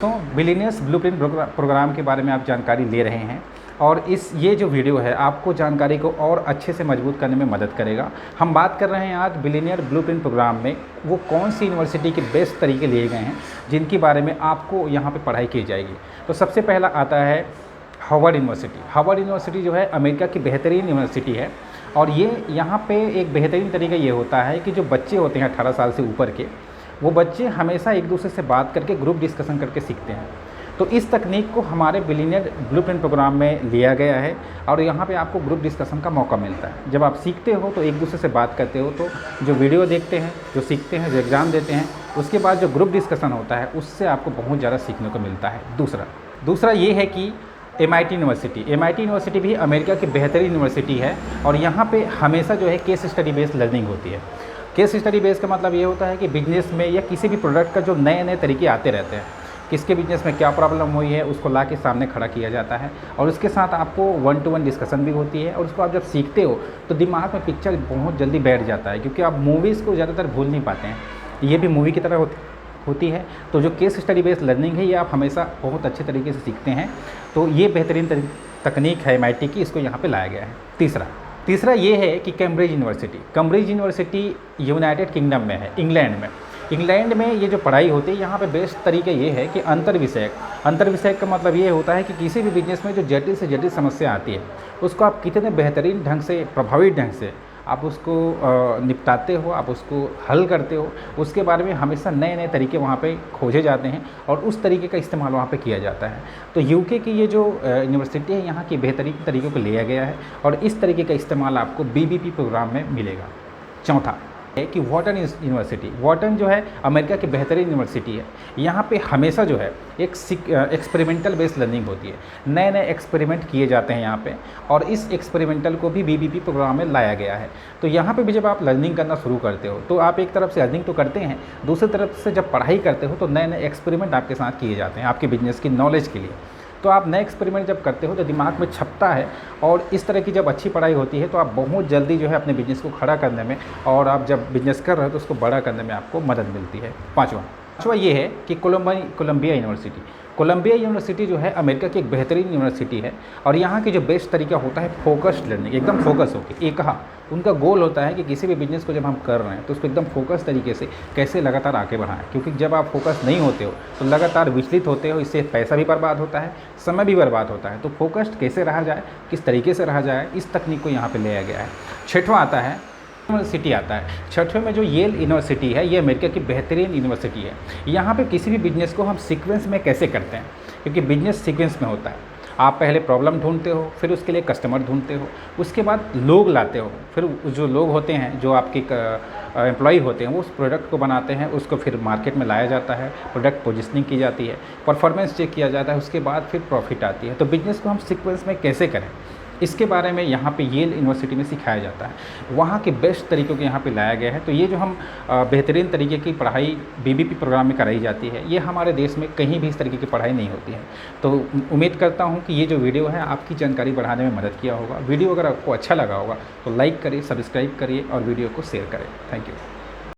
तो billionaires blueprint programme के बारे में आप जानकारी ले रहे हैं और ये जो वीडियो है आपको जानकारी को और अच्छे से मजबूत करने में मदद करेगा। हम बात कर रहे हैं आज बिलियनियर ब्लूप्रिंट प्रोग्राम में वो कौन सी यूनिवर्सिटी के बेस्ट तरीके लिए गए हैं जिनके बारे में आपको यहाँ पे पढ़ाई की जाएगी। तो सबसे पहला आता है हार्वर्ड यूनिवर्सिटी। हार्वर्ड यूनिवर्सिटी जो है अमेरिका की बेहतरीन यूनिवर्सिटी है और ये यहाँ पे एक बेहतरीन तरीका ये होता है कि जो बच्चे होते हैं 18 साल से ऊपर के, वो बच्चे हमेशा एक दूसरे से बात करके ग्रुप डिस्कशन करके सीखते हैं। तो इस तकनीक को हमारे बिलियनियर ब्लूप्रिंट प्रोग्राम में लिया गया है और यहाँ पे आपको ग्रुप डिस्कशन का मौका मिलता है। जब आप सीखते हो तो एक दूसरे से बात करते हो, तो जो वीडियो देखते हैं, जो सीखते हैं, जो एग्ज़ाम देते हैं, उसके बाद जो ग्रुप डिस्कशन होता है उससे आपको बहुत ज़्यादा सीखने को मिलता है। दूसरा ये है कि MIT यूनिवर्सिटी भी अमेरिका की बेहतरीन यूनिवर्सिटी है और यहाँ पे हमेशा जो है केस स्टडी बेस्ड लर्निंग होती है। केस स्टडी बेस का मतलब ये होता है कि बिजनेस में या किसी भी प्रोडक्ट का जो नए नए तरीके आते रहते हैं, किसके बिजनेस में क्या प्रॉब्लम हुई है उसको ला के सामने खड़ा किया जाता है और उसके साथ आपको 1-to-1 डिस्कशन भी होती है और उसको आप जब सीखते हो तो दिमाग में पिक्चर बहुत जल्दी बैठ जाता है, क्योंकि आप मूवीज़ को ज़्यादातर भूल नहीं पाते हैं। ये भी मूवी की तरह होती है। तो जो केस स्टडी बेस्ड लर्निंग है ये आप हमेशा बहुत अच्छे तरीके से सीखते हैं। तो ये बेहतरीन तकनीक है MIT की, इसको यहाँ पर लाया गया है। तीसरा ये है कि कैम्ब्रिज यूनिवर्सिटी यूनाइटेड किंगडम में है, इंग्लैंड में ये जो पढ़ाई होती है यहाँ पे बेस्ट तरीका ये है कि अंतर्विषयक का मतलब ये होता है कि किसी भी बिजनेस में जो जटिल से जटिल समस्या आती है उसको आप कितने बेहतरीन ढंग से, प्रभावी ढंग से आप उसको निपटाते हो, आप उसको हल करते हो, उसके बारे में हमेशा नए नए तरीके वहाँ पे खोजे जाते हैं और उस तरीके का इस्तेमाल वहाँ पे किया जाता है। तो UK की ये जो यूनिवर्सिटी है यहाँ की बेहतरीन तरीक़ों को लिया गया है और इस तरीके का इस्तेमाल आपको BBP प्रोग्राम में मिलेगा। चौथा है कि वॉर्टन जो है अमेरिका की बेहतरीन यूनिवर्सिटी है। यहाँ पे हमेशा जो है एक एक्सपेरिमेंटल बेस्ड लर्निंग होती है, नए नए एक्सपेरिमेंट किए जाते हैं यहाँ पे और इस एक्सपेरिमेंटल को भी BBP प्रोग्राम में लाया गया है। तो यहाँ पे भी जब आप लर्निंग करना शुरू करते हो तो आप एक तरफ से अर्निंग तो करते हैं, दूसरी तरफ से जब पढ़ाई करते हो तो नए नए एक्सपेरिमेंट आपके साथ किए जाते हैं आपके बिजनेस की नॉलेज के लिए। तो आप नए एक्सपेरिमेंट जब करते हो तो दिमाग में छपता है और इस तरह की जब अच्छी पढ़ाई होती है तो आप बहुत जल्दी जो है अपने बिज़नेस को खड़ा करने में और आप जब बिज़नेस कर रहे हो तो उसको बड़ा करने में आपको मदद मिलती है। पाँचवा ये है कि कोलंबिया यूनिवर्सिटी जो है अमेरिका की एक बेहतरीन यूनिवर्सिटी है और यहाँ की जो बेस्ट तरीका होता है फोकस्ड लर्निंग, एकदम फोकस होकर उनका गोल होता है कि किसी भी बिजनेस को जब हम कर रहे हैं तो उसको एकदम फोकस तरीके से कैसे लगातार आगे बढ़ाएं, क्योंकि जब आप फोकस नहीं होते हो तो लगातार विचलित होते हो, इससे पैसा भी बर्बाद होता है, समय भी बर्बाद होता है। तो फोकस्ड कैसे रहा जाए, किस तरीके से रहा जाए, इस तकनीक को यहाँ पर लिया गया है। छठवां आता है छठवें में जो येल यूनिवर्सिटी है, ये अमेरिका की बेहतरीन यूनिवर्सिटी है। यहाँ पे किसी भी बिजनेस को हम सीक्वेंस में कैसे करते हैं, क्योंकि बिजनेस सीक्वेंस में होता है। आप पहले प्रॉब्लम ढूंढते हो, फिर उसके लिए कस्टमर ढूंढते हो, उसके बाद लोग लाते हो, फिर जो लोग होते हैं, जो आपके एम्प्लॉय होते हैं, वो उस प्रोडक्ट को बनाते हैं, उसको फिर मार्केट में लाया जाता है, प्रोडक्ट पोजिशनिंग की जाती है, परफॉर्मेंस चेक किया जाता है, उसके बाद फिर प्रॉफिट आती है। तो बिजनेस को हम सीक्वेंस में कैसे करें, इसके बारे में यहाँ पे येल यूनिवर्सिटी में सिखाया जाता है। वहाँ के बेस्ट तरीक़ों को यहाँ पे लाया गया है। तो ये जो हम बेहतरीन तरीके की पढ़ाई BBP प्रोग्राम में कराई जाती है, ये हमारे देश में कहीं भी इस तरीके की पढ़ाई नहीं होती है। तो उम्मीद करता हूँ कि ये जो वीडियो है आपकी जानकारी बढ़ाने में मदद किया होगा। वीडियो अगर आपको अच्छा लगा होगा तो लाइक करिए, सब्सक्राइब करिए और वीडियो को शेयर करें। Thank you.